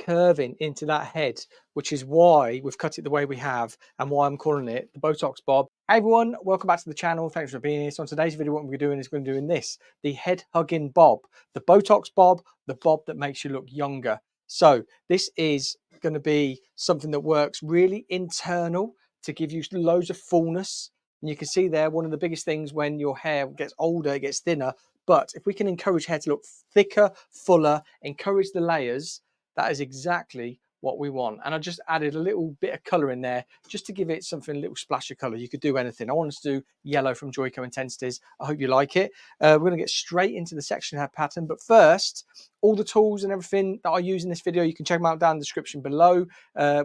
curving into that head, which is why we've cut it the way we have and why I'm calling it the Botox Bob. Hey everyone, welcome back to the channel. Thanks for being here. So on today's video, what we're doing is we're doing this, the head hugging Bob, the Botox Bob, the Bob that makes you look younger. So this is going to be something that works really internal to give you loads of fullness. And you can see there, one of the biggest things when your hair gets older, it gets thinner. But if we can encourage hair to look thicker, fuller, encourage the layers, that is exactly what we want. And I just added a little bit of color in there just to give it something, a little splash of color. You could do anything. I wanted to do yellow from Joico Intensities. I hope you like it. We're going to get straight into the section hair pattern. But first, all the tools and everything that I use in this video, you can check them out down in the description below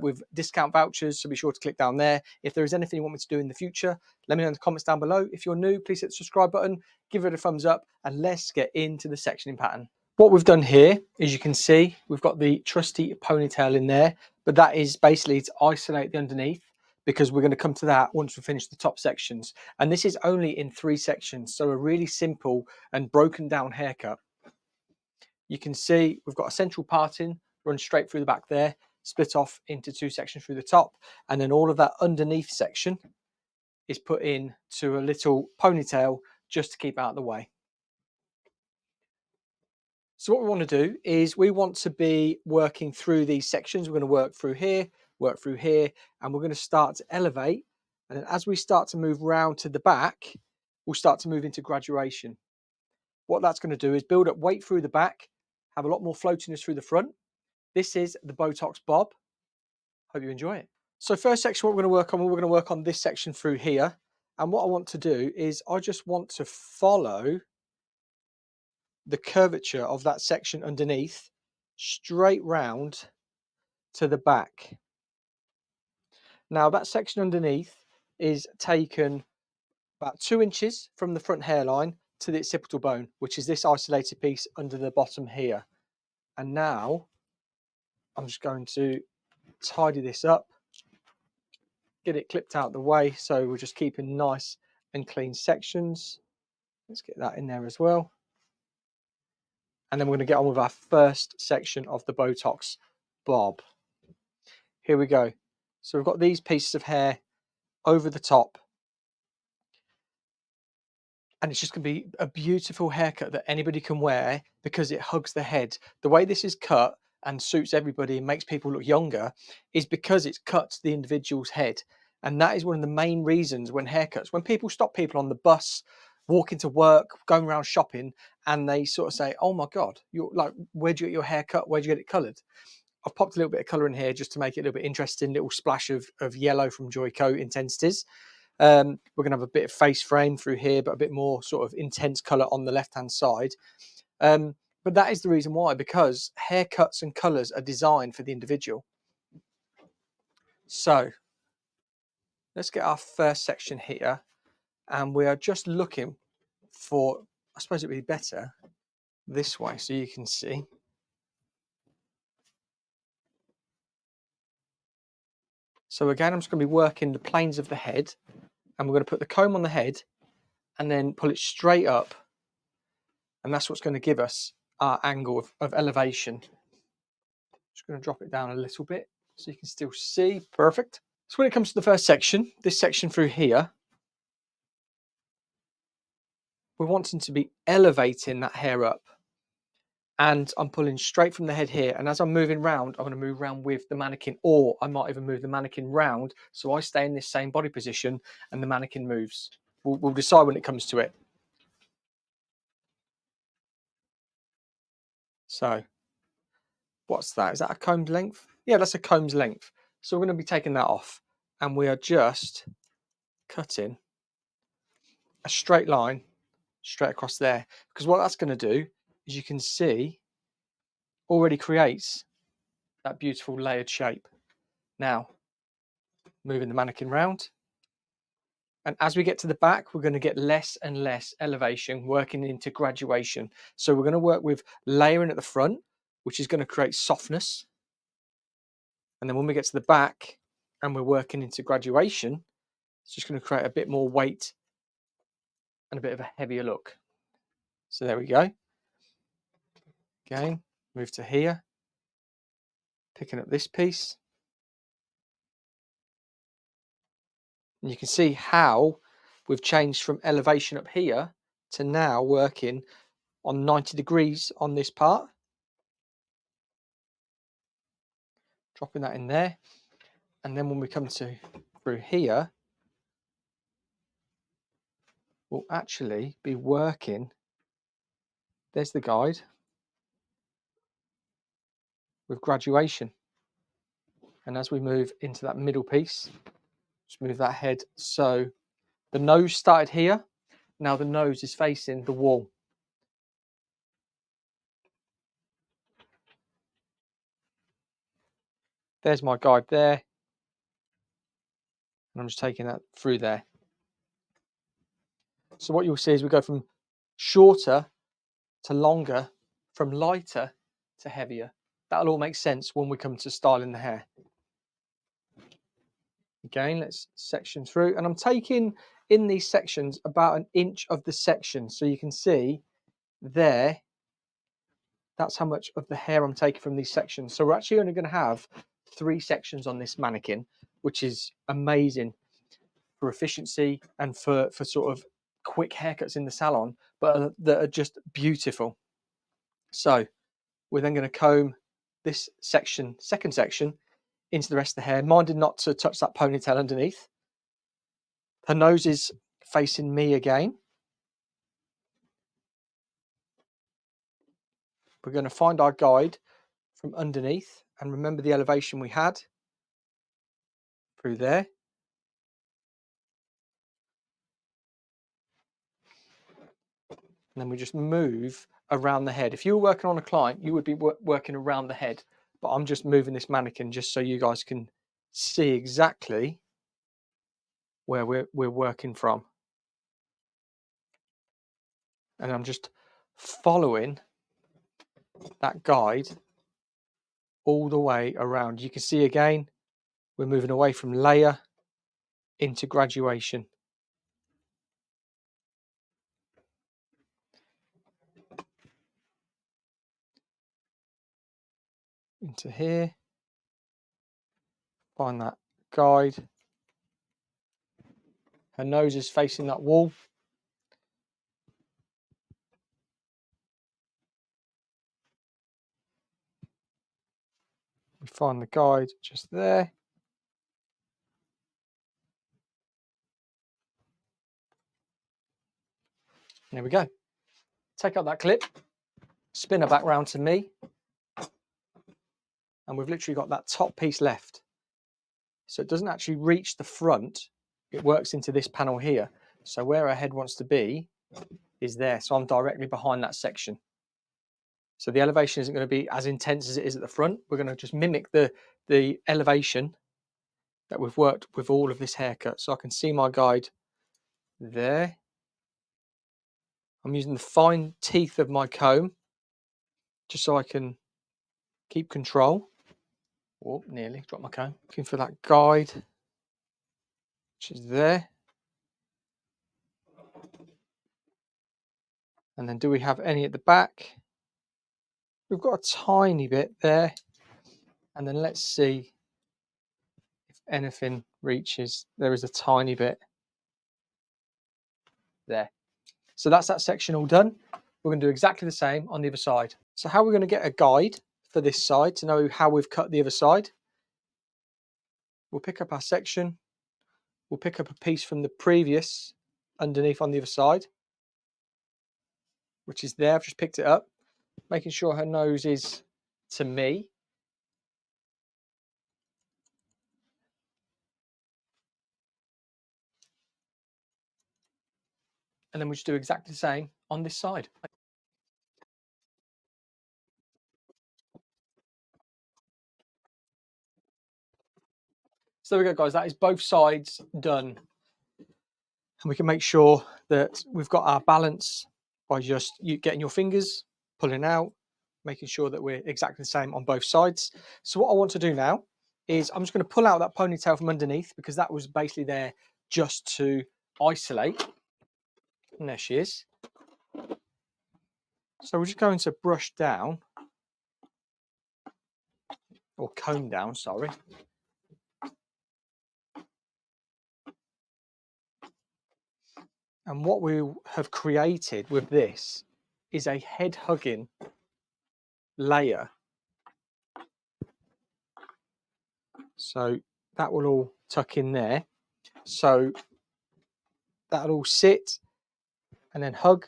with discount vouchers. So be sure to click down there. If there is anything you want me to do in the future, let me know in the comments down below. If you're new, please hit the subscribe button, give it a thumbs up, and let's get into the sectioning pattern. What we've done here, as you can see, we've got the trusty ponytail in there, but that is basically to isolate the underneath, because we're going to come to that once we finish the top sections. And this is only in 3 sections, so a really simple and broken down haircut. You can see we've got a central parting, run straight through the back there, split off into 2 sections through the top, and then all of that underneath section is put in to a little ponytail just to keep out of the way. So what we want to do is we want to be working through these sections. We're going to work through here, and we're going to start to elevate. And then as we start to move round to the back, we'll start to move into graduation. What that's going to do is build up weight through the back, have a lot more floatiness through the front. This is the Botox Bob. Hope you enjoy it. So first section, what we're going to work on this section through here. And what I want to do is I just want to follow the curvature of that section underneath straight round to the back. Now that section underneath is taken about 2 inches from the front hairline to the occipital bone, which is this isolated piece under the bottom here. And now I'm just going to tidy this up, get it clipped out of the way, so we're just keeping nice and clean sections. Let's get that in there as well. And then we're going to get on with our first section of the Botox Bob. Here we go. So we've got these pieces of hair over the top, and it's just going to be a beautiful haircut that anybody can wear because it hugs the head. The way this is cut and suits everybody and makes people look younger is because it's cut to the individual's head. And that is one of the main reasons when haircuts, when people stop people on the bus, walking to work, going around shopping, and they sort of say, oh my God, you're like, where'd you get your hair cut? Where'd you get it coloured? I've popped a little bit of colour in here just to make it a little bit interesting, little splash of yellow from Joico Intensities. We're going to have a bit of face frame through here, but a bit more sort of intense colour on the left-hand side. But that is the reason why, because haircuts and colours are designed for the individual. So let's get our first section here. And we are just looking for, I suppose it would be better this way so you can see. So again, I'm just going to be working the planes of the head, and we're going to put the comb on the head and then pull it straight up. And that's what's going to give us our angle of elevation. Just going to drop it down a little bit so you can still see. Perfect. So when it comes to the first section, this section through here, we're wanting to be elevating that hair up. And I'm pulling straight from the head here. And as I'm moving round, I'm going to move round with the mannequin, or I might even move the mannequin round so I stay in this same body position and the mannequin moves. We'll decide when it comes to it. So what's that? Is that a comb's length? Yeah, that's a comb's length. So we're going to be taking that off, and we are just cutting a straight line straight across there, because what that's going to do is, you can see, already creates that beautiful layered shape. Now moving the mannequin round, and as we get to the back, we're going to get less and less elevation, working into graduation. So we're going to work with layering at the front, which is going to create softness, and then when we get to the back and we're working into graduation, it's just going to create a bit more weight and a bit of a heavier look. So there we go. Again, move to here. Picking up this piece. And you can see how we've changed from elevation up here to now working on 90 degrees on this part. Dropping that in there. And then when we come to through here, we'll actually be working. There's the guide with graduation. And as we move into that middle piece, just move that head. So the nose started here. Now the nose is facing the wall. There's my guide there. And I'm just taking that through there. So what you'll see is we go from shorter to longer, from lighter to heavier. That'll all make sense when we come to styling the hair. Again, let's section through. And I'm taking in these sections about 1 inch of the section. So you can see there, that's how much of the hair I'm taking from these sections. So we're actually only going to have 3 sections on this mannequin, which is amazing for efficiency and for sort of quick haircuts in the salon, but that are just beautiful. So we're then going to comb this section, second section, into the rest of the hair, minding not to touch that ponytail underneath. Her nose is facing me again. We're going to find our guide from underneath and remember the elevation we had through there. And then we just move around the head. If you were working on a client, you would be working around the head, but I'm just moving this mannequin just so you guys can see exactly where we're working from. And I'm just following that guide all the way around. You can see again, we're moving away from layer into graduation. Into here, find that guide. Her nose is facing that wall. We find the guide just there. There we go. Take out that clip, spin her back round to me, and we've literally got that top piece left. So it doesn't actually reach the front, it works into this panel here. So where her head wants to be is there. So I'm directly behind that section. So the elevation isn't going to be as intense as it is at the front. We're going to just mimic the elevation that we've worked with all of this haircut. So I can see my guide there. I'm using the fine teeth of my comb just so I can keep control. Oh, nearly dropped my comb. Looking for that guide, which is there. And then do we have any at the back? We've got a tiny bit there. And then let's see if anything reaches. There is a tiny bit there. So that's that section all done. We're going to do exactly the same on the other side. So how we're going to get a guide for this side to know how we've cut the other side. We'll pick up our section. We'll pick up a piece from the previous underneath on the other side, which is there. I've just picked it up, making sure her nose is to me. And then we just do exactly the same on this side. So there we go, guys. That is both sides done. And we can make sure that we've got our balance by just getting your fingers, pulling out, making sure that we're exactly the same on both sides. So what I want to do now is I'm just going to pull out that ponytail from underneath because that was basically there just to isolate. And there she is. So we're just going to brush down or comb down, sorry. And what we have created with this is a head hugging layer. So that will all tuck in there. So that'll all sit and then hug.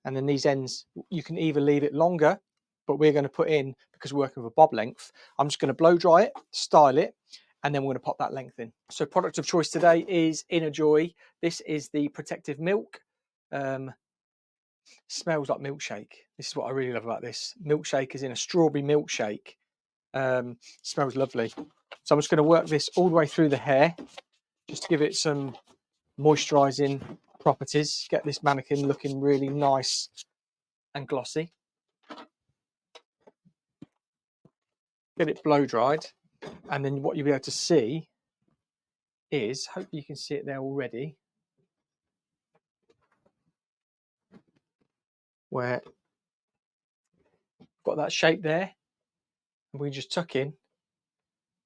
And then these ends, you can either leave it longer, but we're going to put in, because we're working with a bob length, I'm just going to blow dry it, style it, and then we're going to pop that length in. So product of choice today is Inner Joy. This is the protective milk. Smells like milkshake. This is what I really love about this. Milkshake is in a strawberry milkshake. Smells lovely. So I'm just going to work this all the way through the hair, just to give it some moisturising properties, get this mannequin looking really nice and glossy. Get it blow dried, and then what you'll be able to see is, hopefully you can see it there already, where got that shape there, and we just tuck in,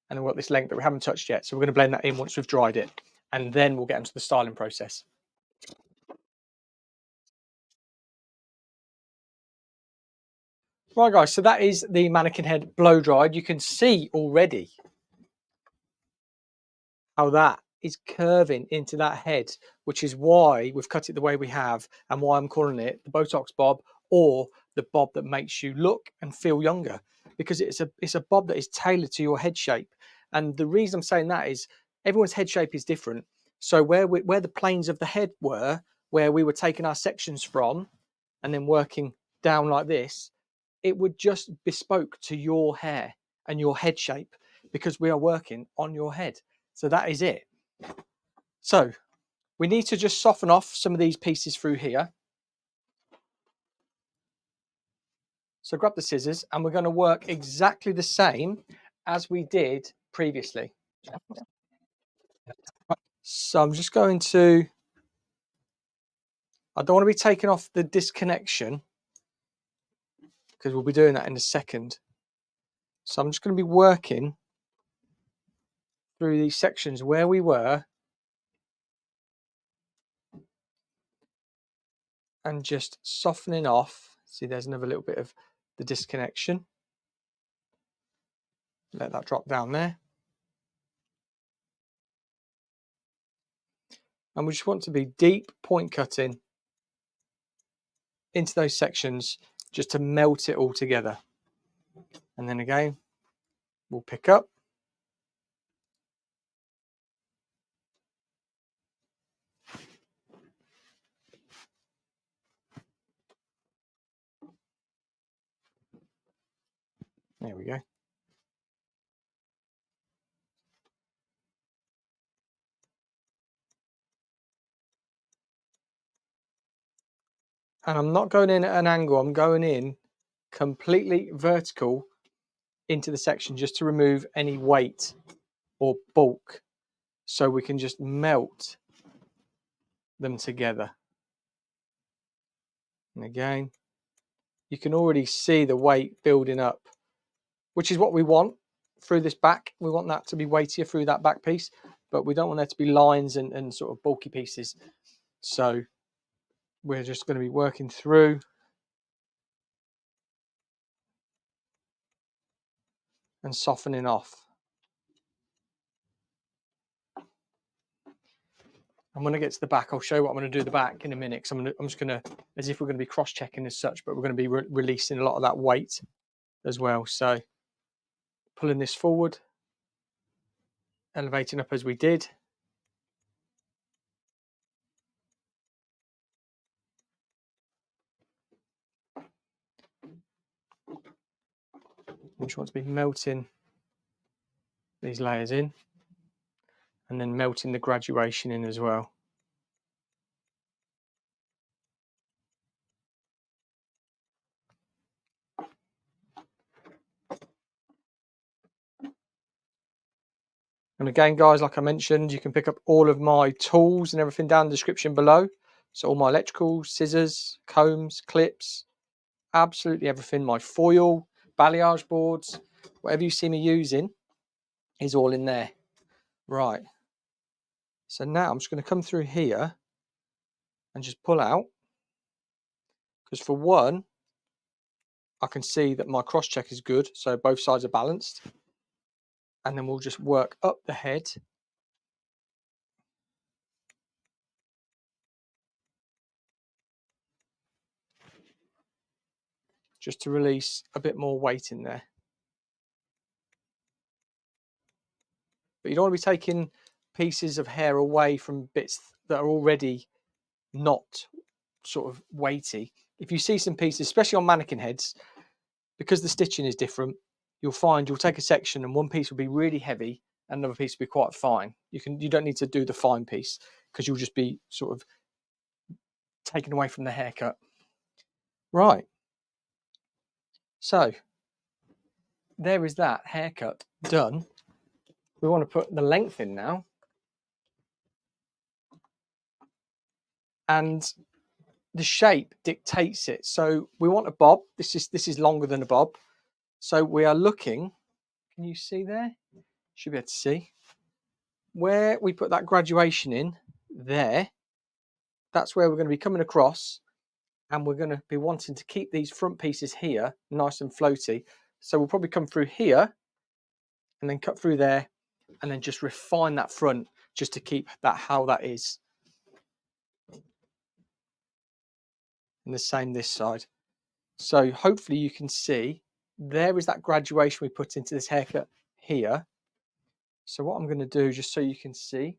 and then we've got this length that we haven't touched yet, so we're going to blend that in once we've dried it, and then we'll get into the styling process. Right guys, so that is the mannequin head blow dried. You can see already how that is curving into that head, which is why we've cut it the way we have, and why I'm calling it the Botox bob, or the bob that makes you look and feel younger, because it's a bob that is tailored to your head shape. And the reason I'm saying that is everyone's head shape is different. So where the planes of the head were, where we were taking our sections from and then working down like this, it would just bespoke to your hair and your head shape, because we are working on your head. So that is it. So we need to just soften off some of these pieces through here. So grab the scissors, and we're going to work exactly the same as we did previously. So I'm just going to, I don't want to be taking off the disconnection, because we'll be doing that in a second. So I'm just going to be working through these sections where we were, and just softening off. See, there's another little bit of the disconnection. Let that drop down there. And we just want to be deep point cutting into those sections, just to melt it all together. And then again, we'll pick up. There we go. And I'm not going in at an angle, I'm going in completely vertical into the section, just to remove any weight or bulk, so we can just melt them together. And again, you can already see the weight building up, which is what we want through this back. We want that to be weightier through that back piece, but we don't want there to be lines and sort of bulky pieces. So we're just going to be working through and softening off. And when I get to the back, I'll show you what I'm going to do the back in a minute, because I'm just going to, as if we're going to be cross-checking as such, but we're going to be releasing a lot of that weight as well. So pulling this forward, elevating up as we did. We just want to be melting these layers in, and then melting the graduation in as well. And again, guys, like I mentioned, you can pick up all of my tools and everything down in the description below. So all my electrical, scissors, combs, clips, absolutely everything. My foil, balayage boards, Whatever you see me using is all in there. Right. So now I'm just going to come through here and just pull out. Because for one, I can see that my cross check is good. So both sides are balanced. And then we'll just work up the head. Just to release a bit more weight in there. But you don't want to be taking pieces of hair away from bits that are already not sort of weighty. If you see some pieces, especially on mannequin heads, because the stitching is different, you'll find you'll take a section and one piece will be really heavy and another piece will be quite fine. You don't need to do the fine piece because you'll just be sort of taken away from the haircut. Right. So there is that haircut done. We want to put the length in now. And the shape dictates it. So we want a bob. This is longer than a bob. So we are looking, can you see there? Should be able to see. Where we put that graduation in there, that's where we're going to be coming across, and we're going to be wanting to keep these front pieces here nice and floaty. So we'll probably come through here and then cut through there and then just refine that front just to keep that how that is. And the same this side. So hopefully you can see there is that graduation we put into this haircut here. So what I'm going to do, just so you can see,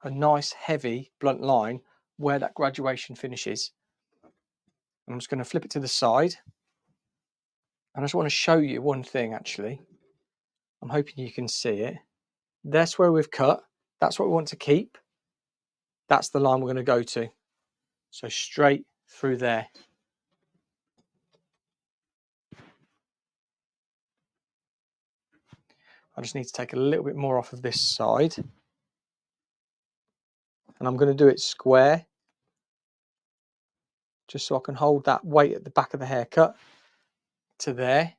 a nice heavy blunt line where that graduation finishes. I'm just going to flip it to the side. And I just want to show you one thing actually. I'm hoping you can see it. That's where we've cut. That's what we want to keep. That's the line we're going to go to. So straight through there. I just need to take a little bit more off of this side. And I'm going to do it square, just so I can hold that weight at the back of the haircut to there.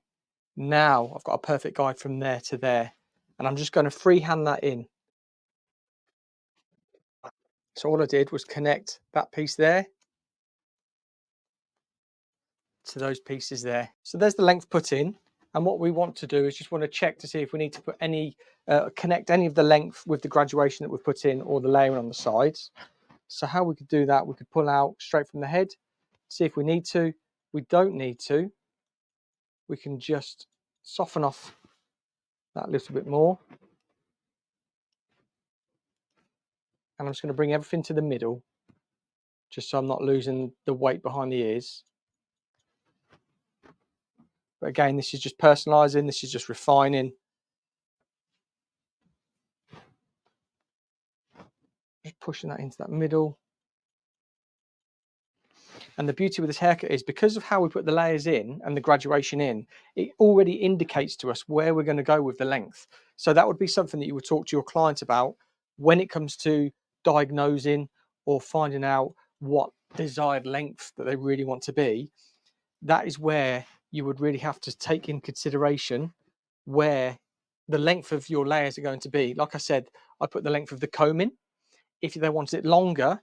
Now I've got a perfect guide from there to there. And I'm just going to freehand that in. So all I did was connect that piece there to those pieces there. So there's the length put in. And what we want to do is just want to check to see if we need to put any, connect any of the length with the graduation that we've put in or the layering on the sides. So how we could do that, we could pull out straight from the head, see if we need to. We don't need to. We can just soften off that a little bit more. And I'm just going to bring everything to the middle, just so I'm not losing the weight behind the ears. But again, this is just personalising, this is just refining. Just pushing that into that middle. And the beauty with this haircut is because of how we put the layers in and the graduation in, it already indicates to us where we're going to go with the length. So that would be something that you would talk to your client about when it comes to diagnosing or finding out what desired length that they really want to be. That is where you would really have to take in consideration where the length of your layers are going to be. Like I said, I put the length of the comb in. If they wanted it longer,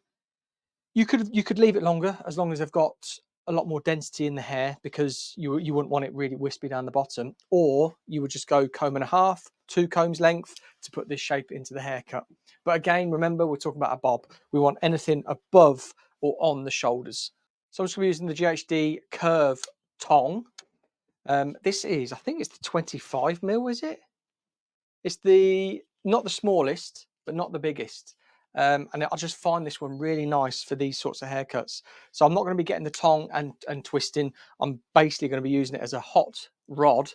you could leave it longer as long as they've got a lot more density in the hair, because you wouldn't want it really wispy down the bottom. Or you would just go comb and a half, 2 combs length to put this shape into the haircut. But again, remember, we're talking about a bob. We want anything above or on the shoulders. So I'm just going to be using the GHD curve tong. This is, I think it's the 25mm, is it? It's not the smallest, but not the biggest. And I just find this one really nice for these sorts of haircuts. So I'm not going to be getting the tong and twisting. I'm basically going to be using it as a hot rod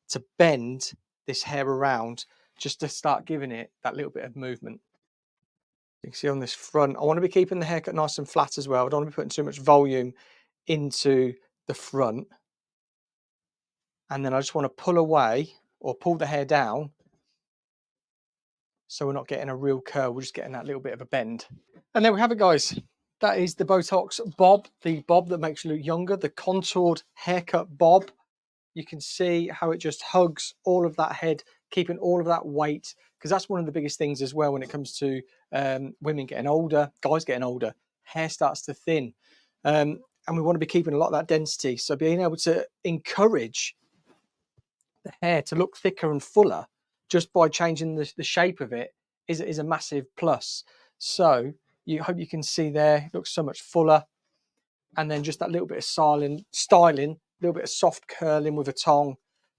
to bend this hair around, just to start giving it that little bit of movement. You can see on this front, I want to be keeping the haircut nice and flat as well. I don't want to be putting too much volume into the front. And then I just want to pull away or pull the hair down, so we're not getting a real curl, we're just getting that little bit of a bend. And there we have it, guys. That is the Botox bob, the bob that makes you look younger, the contoured haircut bob. you can see how it just hugs all of that head, keeping all of that weight, because that's one of the biggest things as well when it comes to women getting older, guys getting older, hair starts to thin. And we want to be keeping a lot of that density. So being able to encourage the hair to look thicker and fuller just by changing the shape of it is a massive plus. So you hope you can see there, it looks so much fuller. And then just that little bit of styling, a little bit of soft curling with a tong,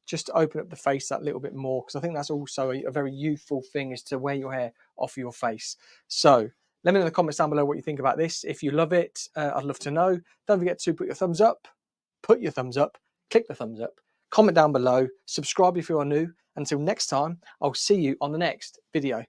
just to open up the face that little bit more, because I think that's also a very youthful thing, is to wear your hair off your face. So let me know in the comments down below what you think about this. If you love it, I'd love to know. Don't forget to put your thumbs up, click the thumbs up, comment down below, subscribe if you are new. Until next time, I'll see you on the next video.